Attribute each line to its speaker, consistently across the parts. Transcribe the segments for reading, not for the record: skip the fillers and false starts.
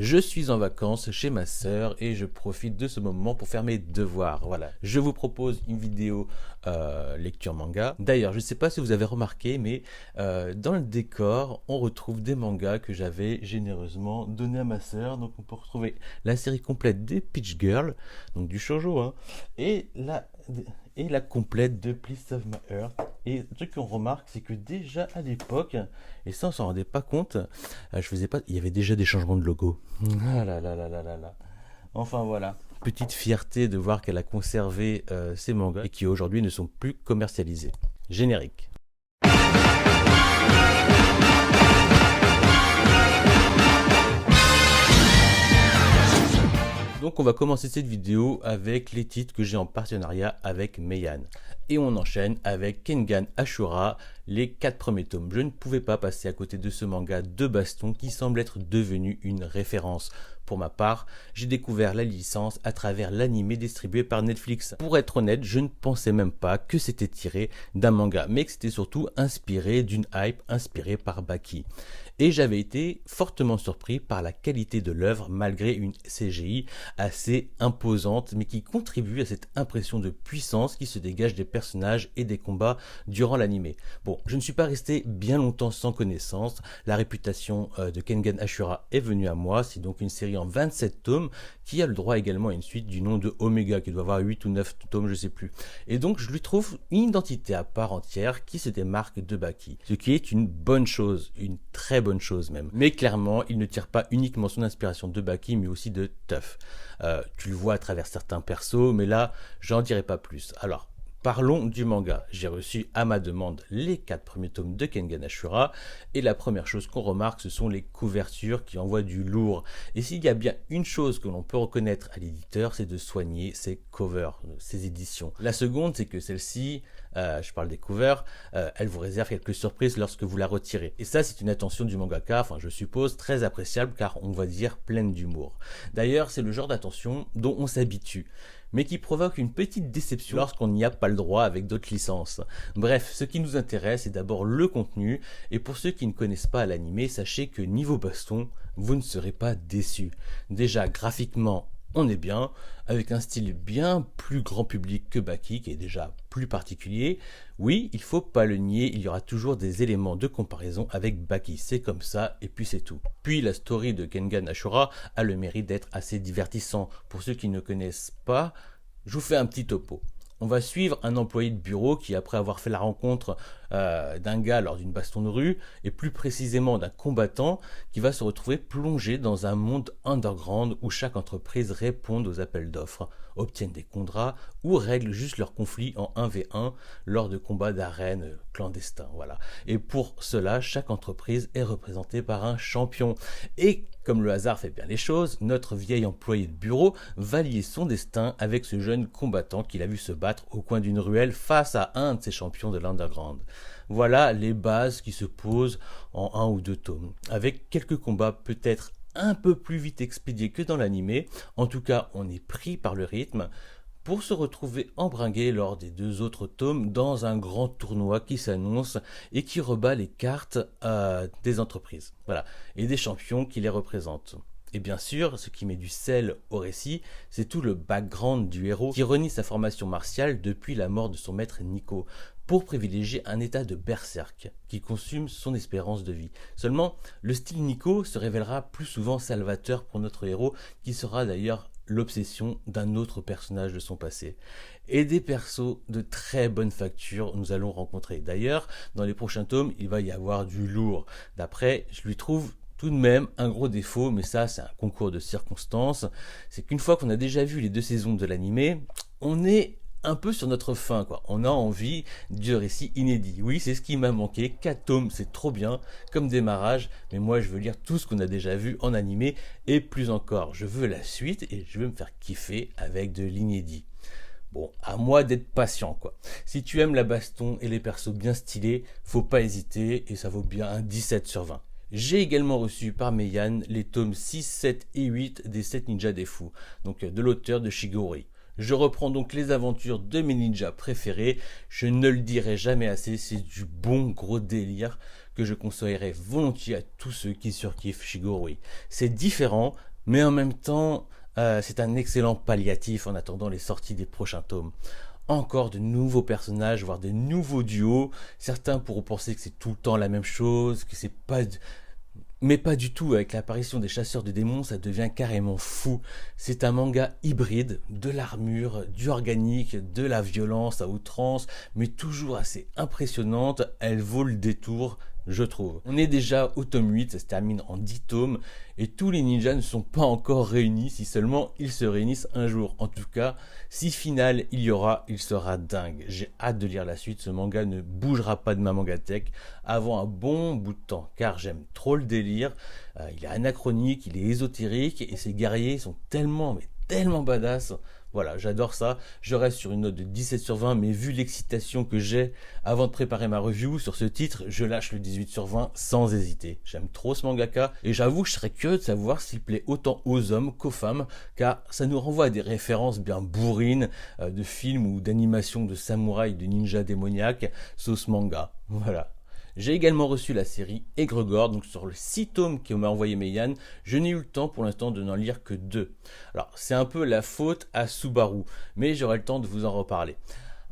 Speaker 1: Je suis en vacances chez ma sœur et je profite de ce moment pour faire mes devoirs. Voilà, je vous propose une vidéo lecture manga. D'ailleurs, je ne sais pas si vous avez remarqué, mais dans le décor, on retrouve des mangas que j'avais généreusement donné à ma sœur. Donc on peut retrouver la série complète des Peach Girl, donc du shoujo, hein, et la complète de Please Save My Earth. Et le truc qu'on remarque, c'est que déjà à l'époque, et ça on s'en rendait pas compte, il y avait déjà des changements de logo. Ah là là là là là là. Enfin voilà, petite fierté de voir qu'elle a conservé ces mangas et qui aujourd'hui ne sont plus commercialisés. Générique. Donc on va commencer cette vidéo avec les titres que j'ai en partenariat avec Meian. Et on enchaîne avec Kengan Ashura, les 4 premiers tomes. Je ne pouvais pas passer à côté de ce manga de baston qui semble être devenu une référence. Pour ma part, j'ai découvert la licence à travers l'anime distribué par Netflix. Pour être honnête, je ne pensais même pas que c'était tiré d'un manga, mais que c'était surtout inspiré d'une hype inspirée par Baki. Et j'avais été fortement surpris par la qualité de l'œuvre malgré une CGI assez imposante, mais qui contribue à cette impression de puissance qui se dégage des personnages et des combats durant l'anime. Bon, je ne suis pas resté bien longtemps sans connaissance. La réputation de Kengan Ashura est venue à moi. C'est donc une série en 27 tomes qui a le droit également à une suite du nom de Omega qui doit avoir 8 ou 9 tomes, je sais plus. Et donc je lui trouve une identité à part entière qui se démarque de Baki, ce qui est une bonne chose, une très bonne chose même. Mais clairement, il ne tire pas uniquement son inspiration de Baki, mais aussi de Tough. Tu le vois à travers certains persos, mais là, j'en dirai pas plus. Alors, parlons du manga. J'ai reçu à ma demande les 4 premiers tomes de Kengan Ashura et la première chose qu'on remarque, ce sont les couvertures qui envoient du lourd. Et s'il y a bien une chose que l'on peut reconnaître à l'éditeur, c'est de soigner ses covers, ses éditions. La seconde, c'est que celle-ci, je parle des covers, elle vous réserve quelques surprises lorsque vous la retirez. Et ça, c'est une attention du mangaka, enfin je suppose, très appréciable car on va dire pleine d'humour. D'ailleurs, c'est le genre d'attention dont on s'habitue, mais qui provoque une petite déception lorsqu'on n'y a pas le droit avec d'autres licences. Bref, ce qui nous intéresse est d'abord le contenu, et pour ceux qui ne connaissent pas l'anime, sachez que niveau baston, vous ne serez pas déçus. Déjà, graphiquement, on est bien, avec un style bien plus grand public que Baki, qui est déjà plus particulier. Oui, il faut pas le nier, il y aura toujours des éléments de comparaison avec Baki, c'est comme ça, et puis c'est tout. Puis la story de Kengan Ashura a le mérite d'être assez divertissant. Pour ceux qui ne connaissent pas, je vous fais un petit topo. On va suivre un employé de bureau qui, après avoir fait la rencontre d'un gars lors d'une baston de rue, et plus précisément d'un combattant, qui va se retrouver plongé dans un monde underground où chaque entreprise répond aux appels d'offres, obtiennent des contrats ou règle juste leurs conflits en 1v1 lors de combats d'arène clandestins. Voilà. Et pour cela, chaque entreprise est représentée par un champion. Et comme le hasard fait bien les choses, notre vieil employé de bureau va lier son destin avec ce jeune combattant qu'il a vu se battre au coin d'une ruelle face à un de ses champions de l'underground. Voilà les bases qui se posent en 1 ou 2 tomes, avec quelques combats peut-être un peu plus vite expédiés que dans l'anime. En tout cas, on est pris par le rythme, pour se retrouver embringué lors des 2 autres tomes dans un grand tournoi qui s'annonce et qui rebat les cartes des entreprises, voilà, et des champions qui les représentent. Et bien sûr, ce qui met du sel au récit, c'est tout le background du héros qui renie sa formation martiale depuis la mort de son maître Nico, pour privilégier un état de berserk qui consume son espérance de vie. Seulement, le style Nico se révélera plus souvent salvateur pour notre héros, qui sera d'ailleurs l'obsession d'un autre personnage de son passé. Et des persos de très bonne facture nous allons rencontrer. D'ailleurs, dans les prochains tomes, il va y avoir du lourd. D'après, je lui trouve tout de même un gros défaut, mais ça c'est un concours de circonstances, c'est qu'une fois qu'on a déjà vu les 2 saisons de l'anime, on est un peu sur notre faim, quoi. On a envie du récit inédit. Oui, c'est ce qui m'a manqué. 4 tomes, c'est trop bien comme démarrage, mais moi je veux lire tout ce qu'on a déjà vu en animé et plus encore. Je veux la suite et je veux me faire kiffer avec de l'inédit. Bon, à moi d'être patient, quoi. Si tu aimes la baston et les persos bien stylés, faut pas hésiter et ça vaut bien un 17 sur 20. J'ai également reçu par Meian les tomes 6, 7 et 8 des 7 ninjas des fous, donc de l'auteur de Shigori. Je reprends donc les aventures de mes ninjas préférés, je ne le dirai jamais assez, c'est du bon gros délire que je conseillerais volontiers à tous ceux qui surkiffent Shigurui. C'est différent, mais en même temps, c'est un excellent palliatif en attendant les sorties des prochains tomes. Encore de nouveaux personnages, voire des nouveaux duos. Certains pourront penser que c'est tout le temps la même chose, que c'est pas... Mais pas du tout, avec l'apparition des chasseurs de démons, ça devient carrément fou. C'est un manga hybride, de l'armure, du organique, de la violence à outrance, mais toujours assez impressionnante, elle vaut le détour, je trouve. On est déjà au tome 8, ça se termine en 10 tomes, et tous les ninjas ne sont pas encore réunis, si seulement ils se réunissent un jour. En tout cas, si final il y aura, il sera dingue. J'ai hâte de lire la suite, ce manga ne bougera pas de ma mangathèque avant un bon bout de temps, car j'aime trop le délire, il est anachronique, il est ésotérique, et ces guerriers sont tellement, mais tellement badass. Voilà, j'adore ça. Je reste sur une note de 17 sur 20, mais vu l'excitation que j'ai avant de préparer ma review sur ce titre, je lâche le 18 sur 20 sans hésiter. J'aime trop ce mangaka, et j'avoue que je serais curieux de savoir s'il plaît autant aux hommes qu'aux femmes, car ça nous renvoie à des références bien bourrines de films ou d'animations de samouraïs, de ninjas démoniaques, sauce manga. Voilà. J'ai également reçu la série Egregore, donc sur le 6 tomes que m'a envoyé Meian, je n'ai eu le temps pour l'instant de n'en lire que 2. Alors c'est un peu la faute à Subaru, mais j'aurai le temps de vous en reparler.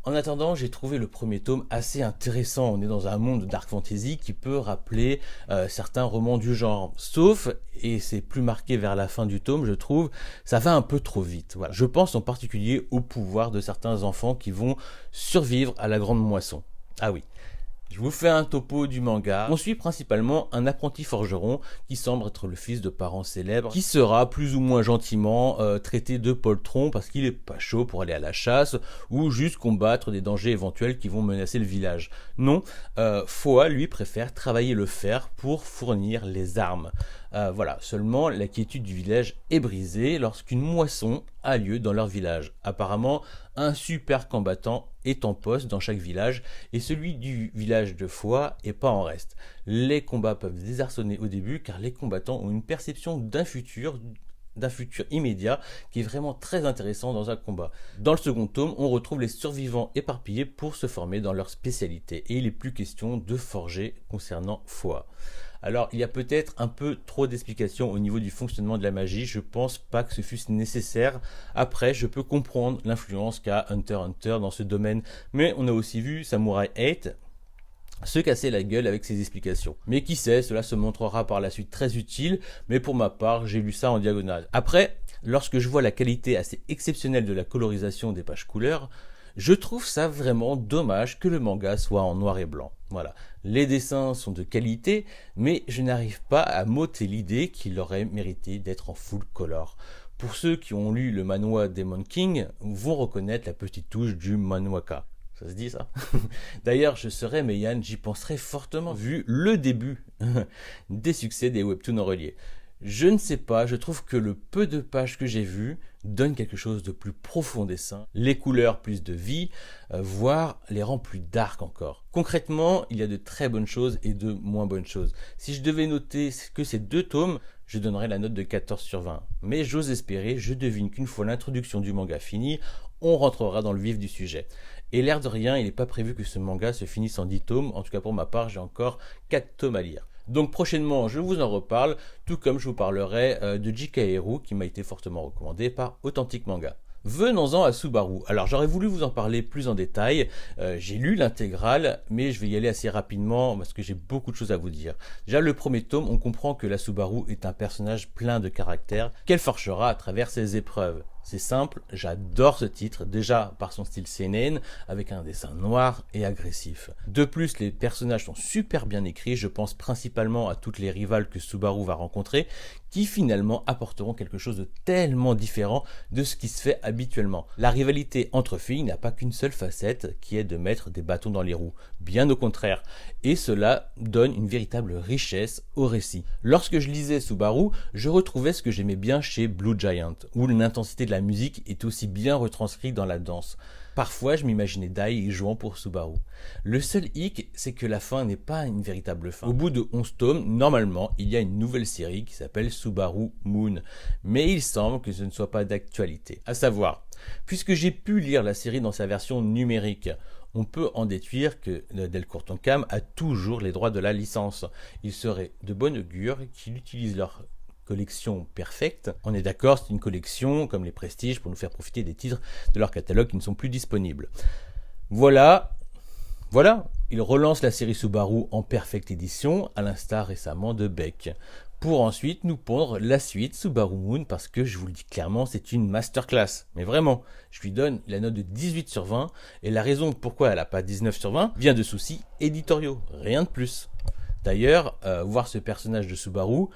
Speaker 1: En attendant, j'ai trouvé le premier tome assez intéressant. On est dans un monde dark fantasy qui peut rappeler certains romans du genre. Sauf, et c'est plus marqué vers la fin du tome, je trouve, ça va un peu trop vite. Voilà. Je pense en particulier au pouvoir de certains enfants qui vont survivre à la grande moisson. Ah oui. Je vous fais un topo du manga. On suit principalement un apprenti forgeron qui semble être le fils de parents célèbres, qui sera plus ou moins gentiment traité de poltron parce qu'il est pas chaud pour aller à la chasse ou juste combattre des dangers éventuels qui vont menacer le village. Non, Foa lui préfère travailler le fer pour fournir les armes. Voilà, seulement la quiétude du village est brisée lorsqu'une moisson a lieu dans leur village. Apparemment, un super combattant est en poste dans chaque village et celui du village de Foa est pas en reste. Les combats peuvent désarçonner au début car les combattants ont une perception d'un futur immédiat qui est vraiment très intéressant dans un combat. Dans le second tome, on retrouve les survivants éparpillés pour se former dans leur spécialité et il n'est plus question de forger concernant Foa. Alors, il y a peut-être un peu trop d'explications au niveau du fonctionnement de la magie, je pense pas que ce fût nécessaire. Après, je peux comprendre l'influence qu'a Hunter x Hunter dans ce domaine, mais on a aussi vu Samurai 8 se casser la gueule avec ses explications. Mais qui sait, cela se montrera par la suite très utile, mais pour ma part, j'ai lu ça en diagonale. Après, lorsque je vois la qualité assez exceptionnelle de la colorisation des pages couleurs, je trouve ça vraiment dommage que le manga soit en noir et blanc. Voilà, les dessins sont de qualité, mais je n'arrive pas à m'ôter l'idée qu'il aurait mérité d'être en full color. Pour ceux qui ont lu le manhwa Demon King, vont reconnaître la petite touche du manhwaka. Ça se dit ça? D'ailleurs, je serais Meian, j'y penserais fortement, vu le début des succès des webtoons en relié. Je ne sais pas, je trouve que le peu de pages que j'ai vues donne quelque chose de plus profond au dessin, les couleurs plus de vie, voire les rend plus dark encore. Concrètement, il y a de très bonnes choses et de moins bonnes choses. Si je devais noter que ces 2 tomes, je donnerais la note de 14 sur 20. Mais j'ose espérer, je devine qu'une fois l'introduction du manga finie, on rentrera dans le vif du sujet. Et l'air de rien, il n'est pas prévu que ce manga se finisse en 10 tomes, en tout cas pour ma part, j'ai encore 4 tomes à lire. Donc prochainement, je vous en reparle, tout comme je vous parlerai de Jikaeru, qui m'a été fortement recommandé par Authentic Manga. Venons-en à Subaru. Alors j'aurais voulu vous en parler plus en détail, j'ai lu l'intégrale, mais je vais y aller assez rapidement parce que j'ai beaucoup de choses à vous dire. Déjà le premier tome, on comprend que la Subaru est un personnage plein de caractère, qu'elle forgera à travers ses épreuves. C'est simple, j'adore ce titre, déjà par son style seinen, avec un dessin noir et agressif. De plus, les personnages sont super bien écrits, je pense principalement à toutes les rivales que Subaru va rencontrer, qui finalement apporteront quelque chose de tellement différent de ce qui se fait habituellement. La rivalité entre filles n'a pas qu'une seule facette, qui est de mettre des bâtons dans les roues, bien au contraire, et cela donne une véritable richesse au récit. Lorsque je lisais Subaru, je retrouvais ce que j'aimais bien chez Blue Giant, où l'intensité de la la musique est aussi bien retranscrite dans la danse. Parfois, je m'imaginais Dai jouant pour Subaru. Le seul hic, c'est que la fin n'est pas une véritable fin. Au bout de 11 tomes, normalement, il y a une nouvelle série qui s'appelle Subaru Moon. Mais il semble que ce ne soit pas d'actualité. À savoir, puisque j'ai pu lire la série dans sa version numérique, on peut en déduire que Delcourt Tonkam a toujours les droits de la licence. Il serait de bon augure qu'il utilise leur collection perfecte. On est d'accord, c'est une collection comme les Prestiges pour nous faire profiter des titres de leur catalogue qui ne sont plus disponibles. Voilà, il relance la série Subaru en perfecte édition, à l'instar récemment de Beck, pour ensuite nous pondre la suite Subaru Moon, parce que je vous le dis clairement, c'est une masterclass. Mais vraiment, je lui donne la note de 18 sur 20, et la raison pourquoi elle n'a pas 19 sur 20 vient de soucis éditoriaux, rien de plus. D'ailleurs, voir ce personnage de Subaru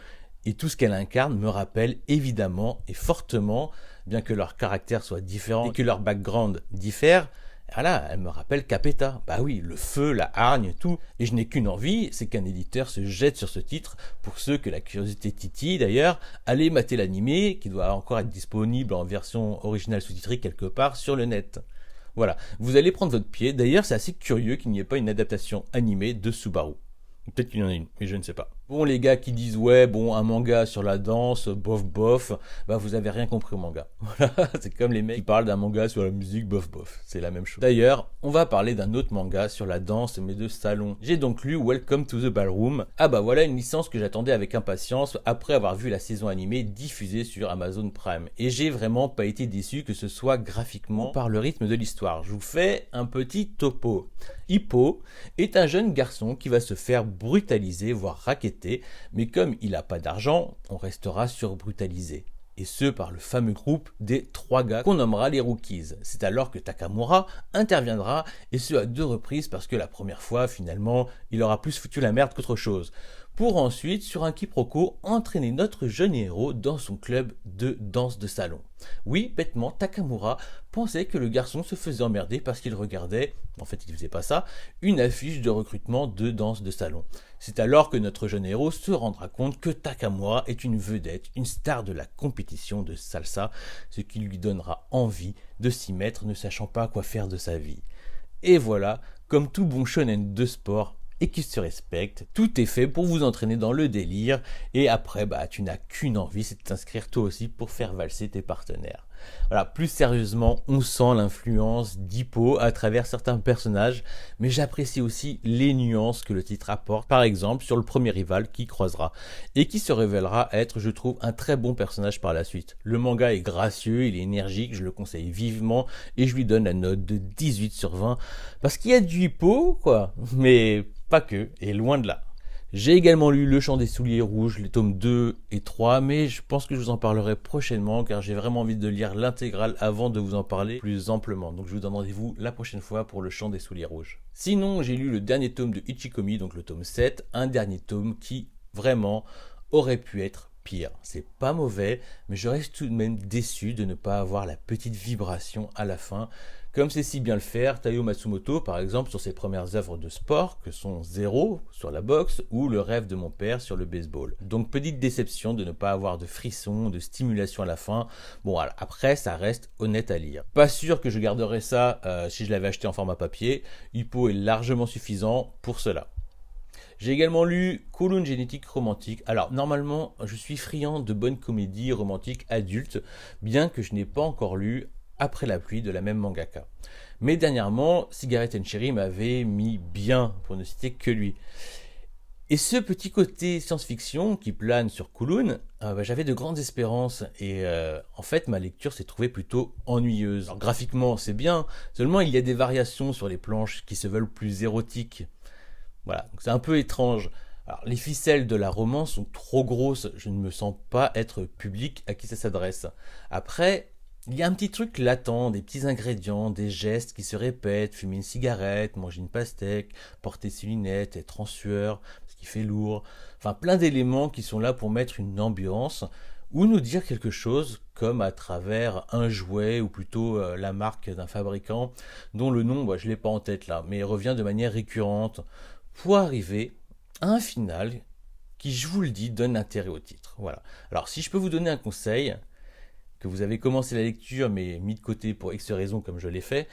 Speaker 1: et tout ce qu'elle incarne me rappelle évidemment et fortement, bien que leur caractère soit différent et que leur background diffère, voilà, elle me rappelle Capeta. Bah oui, le feu, la hargne, tout. Et je n'ai qu'une envie, c'est qu'un éditeur se jette sur ce titre. Pour ceux que la curiosité titille d'ailleurs, allez mater l'animé, qui doit encore être disponible en version originale sous-titrée quelque part sur le net. Voilà, vous allez prendre votre pied. D'ailleurs, c'est assez curieux qu'il n'y ait pas une adaptation animée de Subaru. Peut-être qu'il y en a une, mais je ne sais pas. Bon, les gars qui disent ouais, bon, un manga sur la danse, bof bof, bah vous avez rien compris au manga. Voilà, c'est comme les mecs qui parlent d'un manga sur la musique, bof bof, c'est la même chose. D'ailleurs, on va parler d'un autre manga sur la danse, mais de salon. J'ai donc lu Welcome to the Ballroom. Ah bah voilà une licence que j'attendais avec impatience après avoir vu la saison animée diffusée sur Amazon Prime. Et j'ai vraiment pas été déçu que ce soit graphiquement par le rythme de l'histoire. Je vous fais un petit topo. Hippo est un jeune garçon qui va se faire brutaliser, voire racketter, mais comme il n'a pas d'argent, on restera surbrutalisé. Et ce par le fameux groupe des 3 gars qu'on nommera les Rookies. C'est alors que Takamura interviendra, et ce à 2 reprises parce que la première fois, finalement, il aura plus foutu la merde qu'autre chose. Pour ensuite, sur un quiproquo, entraîner notre jeune héros dans son club de danse de salon. Oui, bêtement, Takamura pensait que le garçon se faisait emmerder parce qu'il regardait, en fait il faisait pas ça, une affiche de recrutement de danse de salon. C'est alors que notre jeune héros se rendra compte que Takamura est une vedette, une star de la compétition de salsa, ce qui lui donnera envie de s'y mettre ne sachant pas quoi faire de sa vie. Et voilà, comme tout bon shonen de sport, et qui se respecte, tout est fait pour vous entraîner dans le délire, et après, bah, tu n'as qu'une envie, c'est de t'inscrire toi aussi pour faire valser tes partenaires. Voilà, plus sérieusement, on sent l'influence d'Hippo à travers certains personnages, mais j'apprécie aussi les nuances que le titre apporte, par exemple sur le premier rival qui croisera, et qui se révélera être, je trouve, un très bon personnage par la suite. Le manga est gracieux, il est énergique, je le conseille vivement, et je lui donne la note de 18 sur 20, parce qu'il y a du Hippo, quoi, mais pas que, et loin de là. J'ai également lu Le Chant des Souliers Rouges, les tomes 2 et 3, mais je pense que je vous en parlerai prochainement car j'ai vraiment envie de lire l'intégrale avant de vous en parler plus amplement. Donc je vous donne rendez-vous la prochaine fois pour Le Chant des Souliers Rouges. Sinon, j'ai lu le dernier tome de Ichikomi, donc le tome 7, un dernier tome qui, vraiment, aurait pu être pire. C'est pas mauvais, mais je reste tout de même déçu de ne pas avoir la petite vibration à la fin, comme c'est si bien le faire Taiyo Matsumoto par exemple sur ses premières œuvres de sport que sont Zéro sur la boxe ou Le rêve de mon père sur le baseball. Donc petite déception de ne pas avoir de frissons, de stimulation à la fin. Bon voilà, après ça reste honnête à lire. Pas sûr que je garderais ça si je l'avais acheté en format papier. Hippo est largement suffisant pour cela. J'ai également lu Kowloon Génétique Romantique. Alors, normalement, je suis friand de bonnes comédies romantiques adultes, bien que je n'ai pas encore lu Après la pluie de la même mangaka. Mais dernièrement, Cigarette and Cherry m'avait mis bien, pour ne citer que lui. Et ce petit côté science-fiction qui plane sur Kowloon, j'avais de grandes espérances et en fait ma lecture s'est trouvée plutôt ennuyeuse. Alors, graphiquement c'est bien, seulement il y a des variations sur les planches qui se veulent plus érotiques. Voilà, donc c'est un peu étrange. Alors, les ficelles de la romance sont trop grosses, je ne me sens pas être public à qui ça s'adresse. Après, il y a un petit truc latent, des petits ingrédients, des gestes qui se répètent, fumer une cigarette, manger une pastèque, porter ses lunettes, être en sueur, parce qu'il fait lourd. Enfin, plein d'éléments qui sont là pour mettre une ambiance ou nous dire quelque chose comme à travers un jouet ou plutôt la marque d'un fabricant dont le nom, je ne l'ai pas en tête là, mais revient de manière récurrente pour arriver à un final qui, je vous le dis, donne intérêt au titre. Voilà. Alors, si je peux vous donner un conseil, que vous avez commencé la lecture mais mis de côté pour X raisons comme je l'ai fait,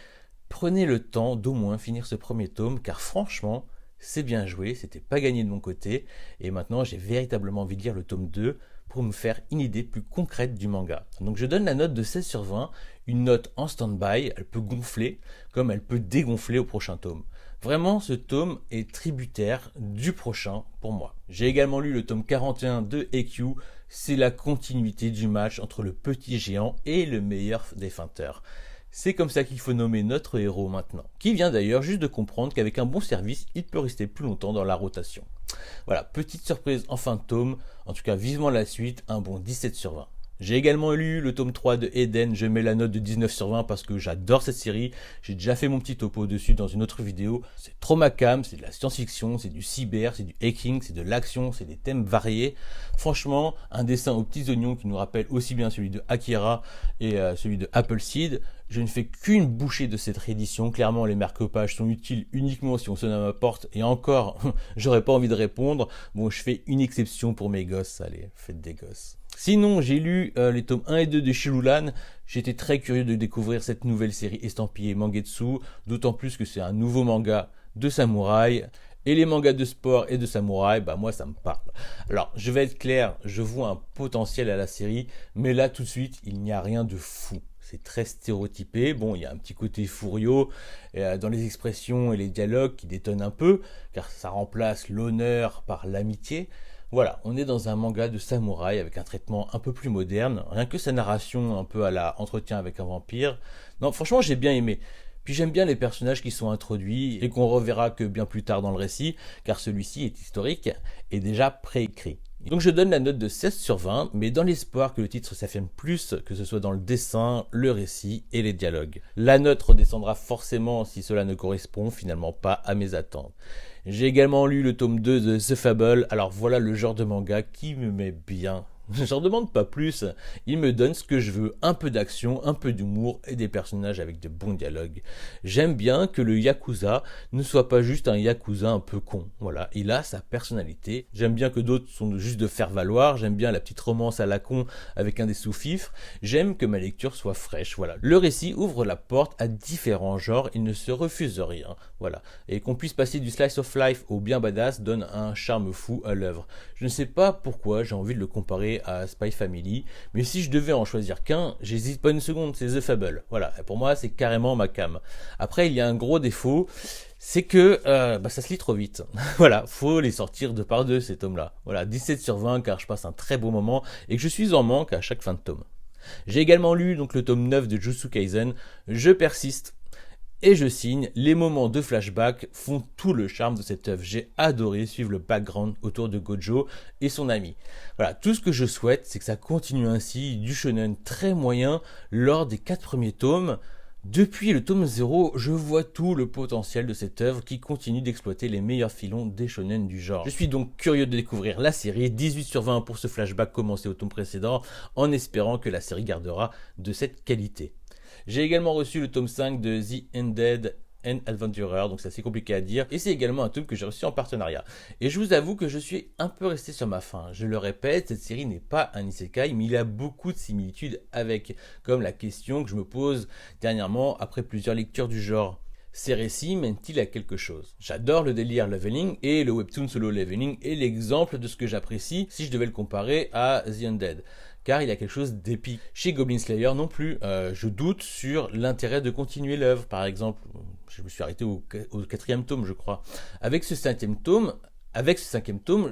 Speaker 1: prenez le temps d'au moins finir ce premier tome, car franchement, c'est bien joué, c'était pas gagné de mon côté, et maintenant j'ai véritablement envie de lire le tome 2 pour me faire une idée plus concrète du manga. Donc je donne la note de 16 sur 20, une note en stand-by, elle peut gonfler comme elle peut dégonfler au prochain tome. Vraiment, ce tome est tributaire du prochain pour moi. J'ai également lu le tome 41 de EQ, c'est la continuité du match entre le petit géant et le meilleur des feinteurs. C'est comme ça qu'il faut nommer notre héros maintenant, qui vient d'ailleurs juste de comprendre qu'avec un bon service, il peut rester plus longtemps dans la rotation. Voilà, petite surprise en fin de tome, en tout cas vivement la suite, un bon 17 sur 20. J'ai également lu le tome 3 de Eden, je mets la note de 19 sur 20 parce que j'adore cette série, j'ai déjà fait mon petit topo dessus dans une autre vidéo. C'est trop ma cam, c'est de la science-fiction, c'est du cyber, c'est du hacking, c'est de l'action, c'est des thèmes variés. Franchement, un dessin aux petits oignons qui nous rappelle aussi bien celui de Akira et celui de Appleseed. Je ne fais qu'une bouchée de cette réédition, clairement les marque-pages sont utiles uniquement si on sonne à ma porte, et encore, j'aurais pas envie de répondre. Bon, je fais une exception pour mes gosses, allez, faites des gosses. Sinon, j'ai lu les tomes 1 et 2 de Shirulan. J'étais très curieux de découvrir cette nouvelle série estampillée Mangetsu, d'autant plus que c'est un nouveau manga de samouraï. Et les mangas de sport et de samouraï, bah moi ça me parle. Alors, je vais être clair, je vois un potentiel à la série, mais là tout de suite, il n'y a rien de fou. C'est très stéréotypé. Bon, il y a un petit côté fourio dans les expressions et les dialogues qui détonnent un peu, car ça remplace l'honneur par l'amitié. Voilà, on est dans un manga de samouraï avec un traitement un peu plus moderne, rien que sa narration un peu à la Entretien avec un vampire. Non, franchement, j'ai bien aimé. Puis j'aime bien les personnages qui sont introduits et qu'on reverra que bien plus tard dans le récit, car celui-ci est historique et déjà préécrit. Donc je donne la note de 16 sur 20, mais dans l'espoir que le titre s'affirme plus, que ce soit dans le dessin, le récit et les dialogues. La note redescendra forcément si cela ne correspond finalement pas à mes attentes. J'ai également lu le tome 2 de The Fable, alors voilà le genre de manga qui me met bien. J'en demande pas plus, il me donne ce que je veux, un peu d'action, un peu d'humour et des personnages avec de bons dialogues. J'aime bien que le Yakuza ne soit pas juste un Yakuza un peu con, voilà, il a sa personnalité. J'aime bien que d'autres sont juste de faire valoir, j'aime bien la petite romance à la con avec un des sous-fifres, j'aime que ma lecture soit fraîche, voilà. Le récit ouvre la porte à différents genres, il ne se refuse rien, voilà. Et qu'on puisse passer du slice of life au bien badass donne un charme fou à l'œuvre. Je ne sais pas pourquoi j'ai envie de le comparer à Spy Family, mais si je devais en choisir qu'un, j'hésite pas une seconde, c'est The Fable. Voilà, pour moi c'est carrément ma cam. Après il y a un gros défaut, c'est que ça se lit trop vite. Voilà, faut les sortir deux par deux ces tomes-là. Voilà, 17 sur 20 car je passe un très beau moment et que je suis en manque à chaque fin de tome. J'ai également lu donc le tome 9 de Jujutsu Kaisen, je persiste. Et je signe, les moments de flashback font tout le charme de cette œuvre. J'ai adoré suivre le background autour de Gojo et son ami. Voilà, tout ce que je souhaite, c'est que ça continue ainsi, du shonen très moyen lors des 4 premiers tomes. Depuis le tome 0, je vois tout le potentiel de cette œuvre qui continue d'exploiter les meilleurs filons des shonen du genre. Je suis donc curieux de découvrir la série, 18 sur 20 pour ce flashback commencé au tome précédent, en espérant que la série gardera de cette qualité. J'ai également reçu le tome 5 de The Undead and Adventurer, donc c'est assez compliqué à dire, et c'est également un tome que j'ai reçu en partenariat. Et je vous avoue que je suis un peu resté sur ma faim. Je le répète, cette série n'est pas un isekai, mais il a beaucoup de similitudes avec, comme la question que je me pose dernièrement après plusieurs lectures du genre. Ces récits mènent-ils à quelque chose? J'adore le délire leveling et le webtoon solo leveling est l'exemple de ce que j'apprécie si je devais le comparer à The Undead. Car il y a quelque chose d'épique. Chez Goblin Slayer non plus, je doute sur l'intérêt de continuer l'œuvre. Par exemple, je me suis arrêté au 4e tome, je crois. Avec ce 5e tome,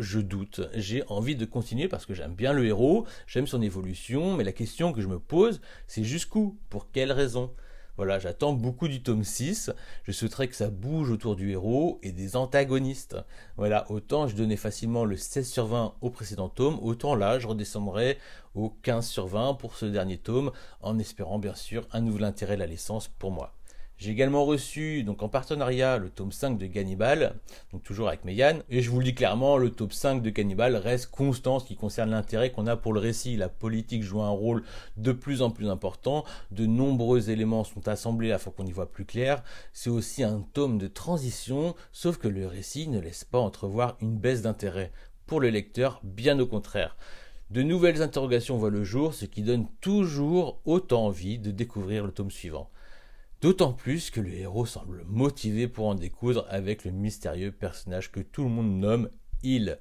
Speaker 1: je doute. J'ai envie de continuer parce que j'aime bien le héros, j'aime son évolution, mais la question que je me pose, c'est jusqu'où? Pour quelles raisons? Voilà, j'attends beaucoup du tome 6, je souhaiterais que ça bouge autour du héros et des antagonistes. Voilà, autant je donnais facilement le 16 sur 20 au précédent tome, autant là je redescendrai au 15 sur 20 pour ce dernier tome, en espérant bien sûr un nouvel intérêt de la licence pour moi. J'ai également reçu, donc en partenariat, le tome 5 de Gannibal, donc toujours avec Meian, et je vous le dis clairement, le tome 5 de Gannibal reste constant en ce qui concerne l'intérêt qu'on a pour le récit. La politique joue un rôle de plus en plus important, de nombreux éléments sont assemblés afin qu'on y voit plus clair. C'est aussi un tome de transition, sauf que le récit ne laisse pas entrevoir une baisse d'intérêt pour le lecteur, bien au contraire. De nouvelles interrogations voient le jour, ce qui donne toujours autant envie de découvrir le tome suivant. D'autant plus que le héros semble motivé pour en découdre avec le mystérieux personnage que tout le monde nomme Il,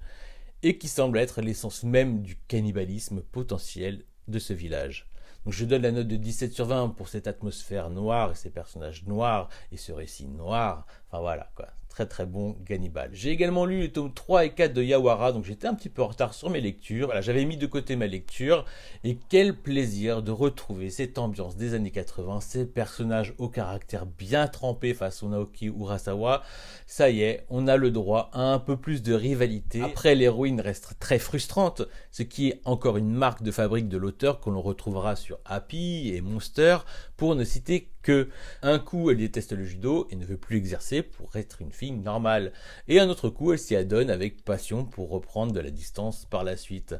Speaker 1: et qui semble être l'essence même du cannibalisme potentiel de ce village. Donc je donne la note de 17 sur 20 pour cette atmosphère noire et ces personnages noirs et ce récit noir. Enfin voilà quoi, très très bon Gannibal. J'ai également lu les tomes 3 et 4 de Yawara, donc j'étais un petit peu en retard sur mes lectures. Voilà, j'avais mis de côté ma lecture et quel plaisir de retrouver cette ambiance des années 80, ces personnages au caractère bien trempé face au Naoki Urasawa. Ça y est, on a le droit à un peu plus de rivalité. Après, l'héroïne reste très frustrante, ce qui est encore une marque de fabrique de l'auteur que l'on retrouvera sur Happy et Monster, pour ne citer que. Un coup, elle déteste le judo et ne veut plus exercer pour être une fille normale. Et un autre coup, elle s'y adonne avec passion pour reprendre de la distance par la suite.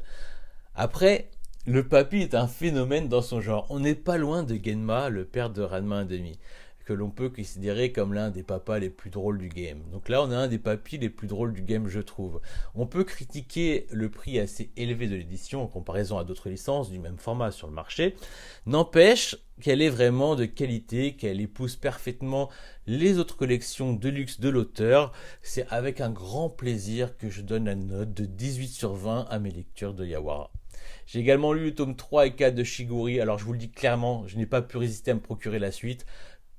Speaker 1: Après, le papy est un phénomène dans son genre. On n'est pas loin de Genma, le père de Ranma 1,5, que l'on peut considérer comme l'un des papas les plus drôles du game. Donc là, on a un des papys les plus drôles du game, je trouve. On peut critiquer le prix assez élevé de l'édition en comparaison à d'autres licences du même format sur le marché. N'empêche qu'elle est vraiment de qualité, qu'elle épouse parfaitement les autres collections de luxe de l'auteur. C'est avec un grand plaisir que je donne la note de 18 sur 20 à mes lectures de Yawara. J'ai également lu le tome 3 et 4 de Shiguri. Alors je vous le dis clairement, je n'ai pas pu résister à me procurer la suite.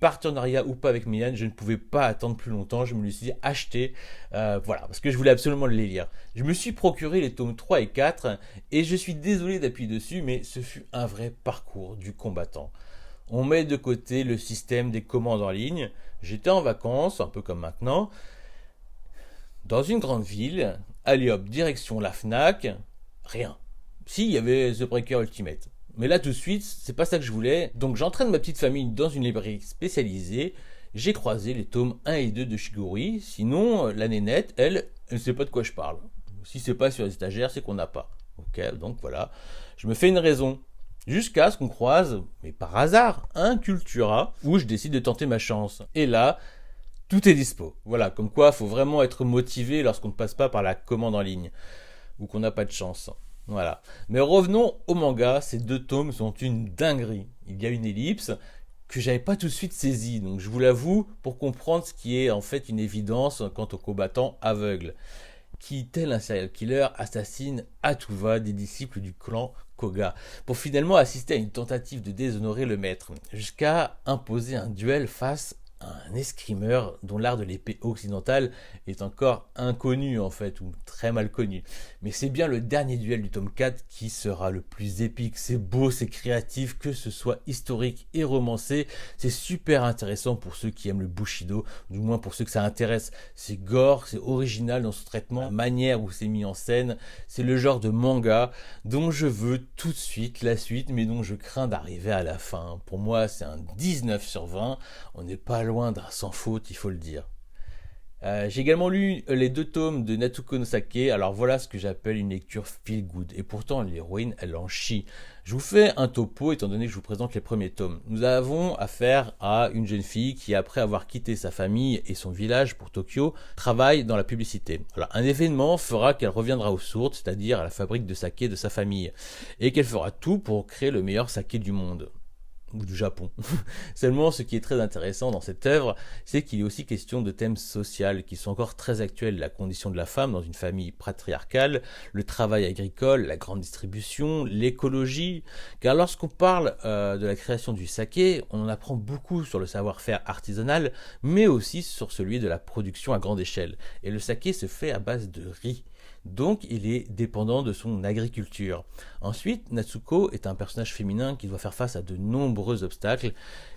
Speaker 1: Partenariat ou pas avec Meian, je ne pouvais pas attendre plus longtemps, je me le suis dit acheter, voilà, parce que je voulais absolument les lire. Je me suis procuré les tomes 3 et 4, et je suis désolé d'appuyer dessus, mais ce fut un vrai parcours du combattant. On met de côté le système des commandes en ligne, j'étais en vacances, un peu comme maintenant, dans une grande ville, allez hop, direction la FNAC, rien. Si, il y avait The Breaker Ultimate. Mais là, tout de suite, c'est pas ça que je voulais. Donc, j'entraîne ma petite famille dans une librairie spécialisée. J'ai croisé les tomes 1 et 2 de Shiguri. Sinon, la nénette, elle ne sait pas de quoi je parle. Si c'est pas sur les étagères, c'est qu'on n'a pas. Ok, donc voilà. Je me fais une raison. Jusqu'à ce qu'on croise, mais par hasard, un Cultura où je décide de tenter ma chance. Et là, tout est dispo. Voilà, comme quoi, il faut vraiment être motivé lorsqu'on ne passe pas par la commande en ligne. Ou qu'on n'a pas de chance. Voilà. Mais revenons au manga, ces deux tomes sont une dinguerie. Il y a une ellipse que j'avais pas tout de suite saisie, donc je vous l'avoue, pour comprendre ce qui est en fait une évidence quant aux combattants aveugles, qui, tel un serial killer, assassine à tout va des disciples du clan Koga, pour finalement assister à une tentative de déshonorer le maître, jusqu'à imposer un duel face un escrimeur dont l'art de l'épée occidentale est encore inconnu en fait, ou très mal connu. Mais c'est bien le dernier duel du tome 4 qui sera le plus épique. C'est beau, c'est créatif, que ce soit historique et romancé. C'est super intéressant pour ceux qui aiment le Bushido, du moins pour ceux que ça intéresse. C'est gore, c'est original dans son traitement, la manière où c'est mis en scène. C'est le genre de manga dont je veux tout de suite la suite, mais dont je crains d'arriver à la fin. Pour moi, c'est un 19 sur 20. On n'est pas loin d'un sans faute, il faut le dire. J'ai également lu les deux tomes de Natsuko no Sake. Alors voilà ce que j'appelle une lecture feel good. Et pourtant, l'héroïne, elle en chie. Je vous fais un topo étant donné que je vous présente les premiers tomes. Nous avons affaire à une jeune fille qui, après avoir quitté sa famille et son village pour Tokyo, travaille dans la publicité. Alors, un événement fera qu'elle reviendra aux sources, c'est-à-dire à la fabrique de saké de sa famille, et qu'elle fera tout pour créer le meilleur saké du monde. Ou du Japon. Seulement, ce qui est très intéressant dans cette œuvre, c'est qu'il est aussi question de thèmes sociaux qui sont encore très actuels. La condition de la femme dans une famille patriarcale, le travail agricole, la grande distribution, l'écologie. Car lorsqu'on parle de la création du saké, on en apprend beaucoup sur le savoir-faire artisanal, mais aussi sur celui de la production à grande échelle. Et le saké se fait à base de riz. Donc il est dépendant de son agriculture. Ensuite, Natsuko est un personnage féminin qui doit faire face à de nombreux obstacles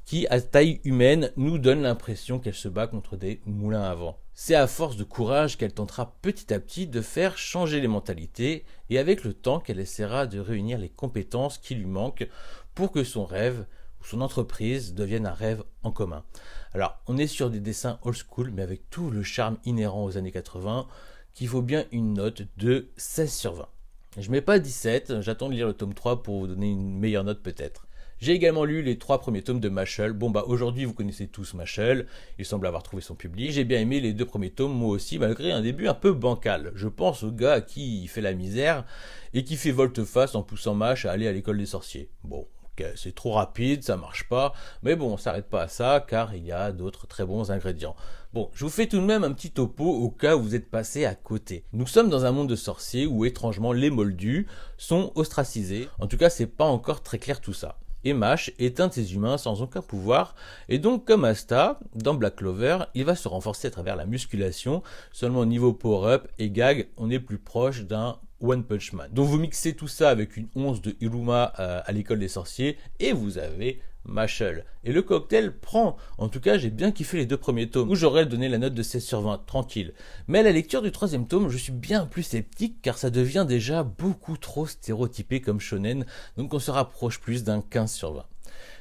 Speaker 1: qui, à taille humaine, nous donnent l'impression qu'elle se bat contre des moulins à vent. C'est à force de courage qu'elle tentera petit à petit de faire changer les mentalités et avec le temps qu'elle essaiera de réunir les compétences qui lui manquent pour que son rêve ou son entreprise devienne un rêve en commun. Alors, on est sur des dessins old school mais avec tout le charme inhérent aux années 80 qui vaut bien une note de 16 sur 20. Je mets pas 17, j'attends de lire le tome 3 pour vous donner une meilleure note peut-être. J'ai également lu les 3 premiers tomes de Mashle. Bon bah aujourd'hui vous connaissez tous Mashle, il semble avoir trouvé son public. J'ai bien aimé les 2 premiers tomes moi aussi, malgré un début un peu bancal. Je pense au gars à qui il fait la misère et qui fait volte-face en poussant Mash à aller à l'école des sorciers. Bon, ok, c'est trop rapide, ça marche pas, mais bon, on s'arrête pas à ça car il y a d'autres très bons ingrédients. Bon, je vous fais tout de même un petit topo au cas où vous êtes passé à côté. Nous sommes dans un monde de sorciers où étrangement les moldus sont ostracisés. En tout cas, c'est pas encore très clair tout ça. Et Mash est un de ces humains sans aucun pouvoir, et donc comme Asta, dans Black Clover, il va se renforcer à travers la musculation, seulement au niveau power-up et gag, on est plus proche d'un One Punch Man. Donc vous mixez tout ça avec une once de Iruma à l'école des sorciers, et vous avez Mashle. Et le cocktail prend. En tout cas, j'ai bien kiffé les 2 premiers tomes, où j'aurais donné la note de 16 sur 20, tranquille. Mais à la lecture du 3e tome, je suis bien plus sceptique, car ça devient déjà beaucoup trop stéréotypé comme shonen, donc on se rapproche plus d'un 15 sur 20.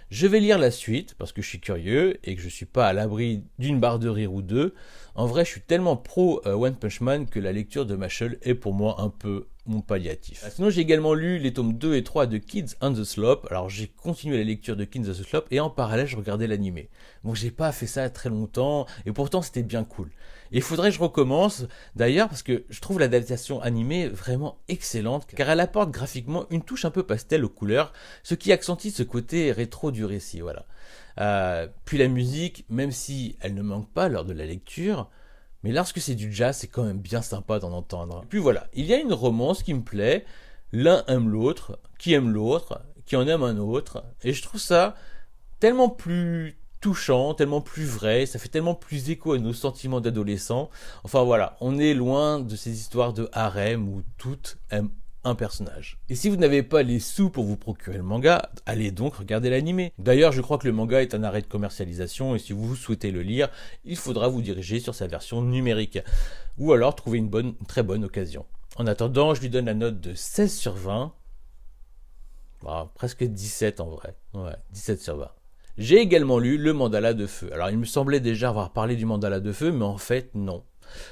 Speaker 1: Je vais lire la suite, parce que je suis curieux, et que je suis pas à l'abri d'une barre de rire ou deux. En vrai, je suis tellement pro One Punch Man que la lecture de Mashle est pour moi un peu mon palliatif. Sinon, j'ai également lu les tomes 2 et 3 de Kids on the Slope. Alors, j'ai continué la lecture de Kids on the Slope et en parallèle, je regardais l'animé. Bon, j'ai pas fait ça très longtemps et pourtant, c'était bien cool. Et il faudrait que je recommence, d'ailleurs, parce que je trouve l'adaptation animée vraiment excellente, car elle apporte graphiquement une touche un peu pastel aux couleurs, ce qui accentue ce côté rétro du récit, voilà. Puis la musique, même si elle ne manque pas lors de la lecture, mais lorsque c'est du jazz, c'est quand même bien sympa d'en entendre. Et puis voilà, il y a une romance qui me plaît, l'un aime l'autre, qui en aime un autre, et je trouve ça tellement plus touchant, tellement plus vrai, ça fait tellement plus écho à nos sentiments d'adolescents. Enfin voilà, on est loin de ces histoires de harem où toutes aiment un personnage. Et si vous n'avez pas les sous pour vous procurer le manga, allez donc regarder l'animé. D'ailleurs, je crois que le manga est un arrêt de commercialisation et si vous souhaitez le lire, il faudra vous diriger sur sa version numérique. Ou alors trouver une très bonne occasion. En attendant, je lui donne la note de 16 sur 20. Bah, presque 17 en vrai. Ouais, 17 sur 20. J'ai également lu le Mandala de Feu. Alors, il me semblait déjà avoir parlé du Mandala de Feu, mais en fait, non.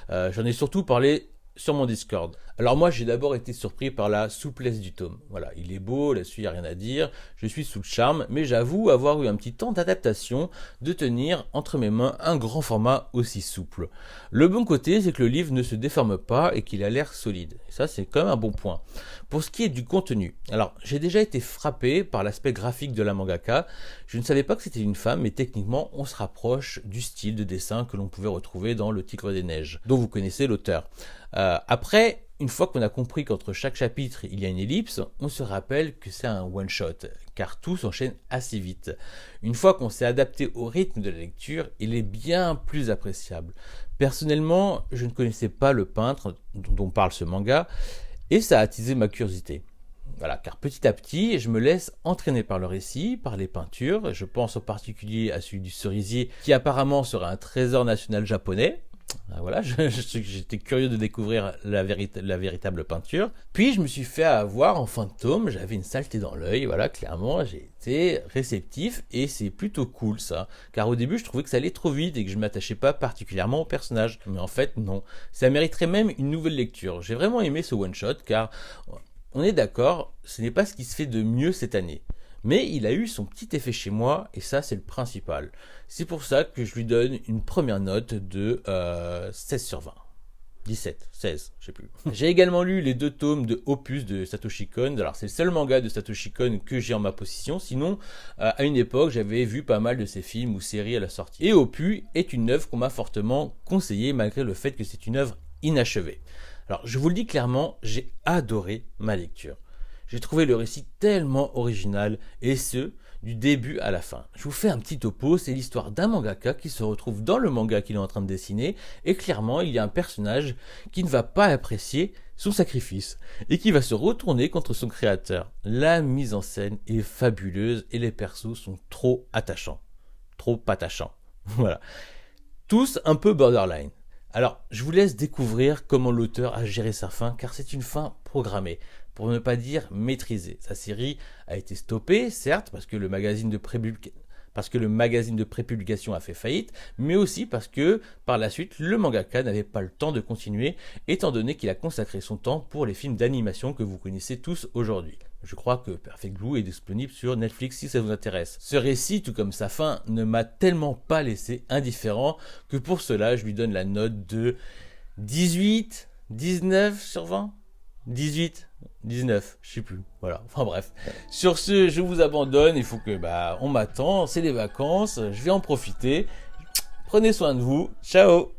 Speaker 1: J'en ai surtout parlé sur mon Discord. Alors moi, j'ai d'abord été surpris par la souplesse du tome. Voilà, il est beau, là-dessus, il n'y a rien à dire. Je suis sous le charme, mais j'avoue avoir eu un petit temps d'adaptation de tenir entre mes mains un grand format aussi souple. Le bon côté, c'est que le livre ne se déforme pas et qu'il a l'air solide. Et ça, c'est quand même un bon point. Pour ce qui est du contenu, alors j'ai déjà été frappé par l'aspect graphique de la mangaka. Je ne savais pas que c'était une femme, mais techniquement, on se rapproche du style de dessin que l'on pouvait retrouver dans Le Tigre des Neiges, dont vous connaissez l'auteur. Après, une fois qu'on a compris qu'entre chaque chapitre il y a une ellipse, on se rappelle que c'est un one-shot, car tout s'enchaîne assez vite. Une fois qu'on s'est adapté au rythme de la lecture, il est bien plus appréciable. Personnellement, je ne connaissais pas le peintre dont parle ce manga, et ça a attisé ma curiosité. Voilà, car petit à petit, je me laisse entraîner par le récit, par les peintures. Je pense en particulier à celui du cerisier, qui apparemment sera un trésor national japonais. Voilà, j'étais curieux de découvrir la véritable peinture. Puis je me suis fait avoir en fin de tome, j'avais une saleté dans l'œil, voilà, clairement, j'ai été réceptif et c'est plutôt cool ça. Car au début, je trouvais que ça allait trop vite et que je ne m'attachais pas particulièrement au personnage. Mais en fait, non. Ça mériterait même une nouvelle lecture. J'ai vraiment aimé ce one-shot car, on est d'accord, ce n'est pas ce qui se fait de mieux cette année. Mais il a eu son petit effet chez moi, et ça c'est le principal. C'est pour ça que je lui donne une première note de 16 sur 20. 17, 16, je sais plus. J'ai également lu les 2 tomes de Opus de Satoshi Kon. Alors c'est le seul manga de Satoshi Kon que j'ai en ma possession. Sinon, à une époque, j'avais vu pas mal de ses films ou séries à la sortie. Et Opus est une œuvre qu'on m'a fortement conseillée, malgré le fait que c'est une œuvre inachevée. Alors je vous le dis clairement, j'ai adoré ma lecture. J'ai trouvé le récit tellement original, et ce, du début à la fin. Je vous fais un petit topo, c'est l'histoire d'un mangaka qui se retrouve dans le manga qu'il est en train de dessiner, et clairement, il y a un personnage qui ne va pas apprécier son sacrifice, et qui va se retourner contre son créateur. La mise en scène est fabuleuse, et les persos sont trop attachants. Trop attachants. Voilà. Tous un peu borderline. Alors, je vous laisse découvrir comment l'auteur a géré sa fin, car c'est une fin programmée, pour ne pas dire maîtrisée. Sa série a été stoppée, certes, parce que le magazine de prépublication a fait faillite, mais aussi parce que, par la suite, le mangaka n'avait pas le temps de continuer, étant donné qu'il a consacré son temps pour les films d'animation que vous connaissez tous aujourd'hui. Je crois que Perfect Blue est disponible sur Netflix si ça vous intéresse. Ce récit, tout comme sa fin, ne m'a tellement pas laissé indifférent que pour cela, je lui donne la note de 18, 19 sur 20 18, 19, je sais plus. Voilà, enfin bref. Sur ce, je vous abandonne, il faut que on m'attend, c'est les vacances, je vais en profiter. Prenez soin de vous, ciao.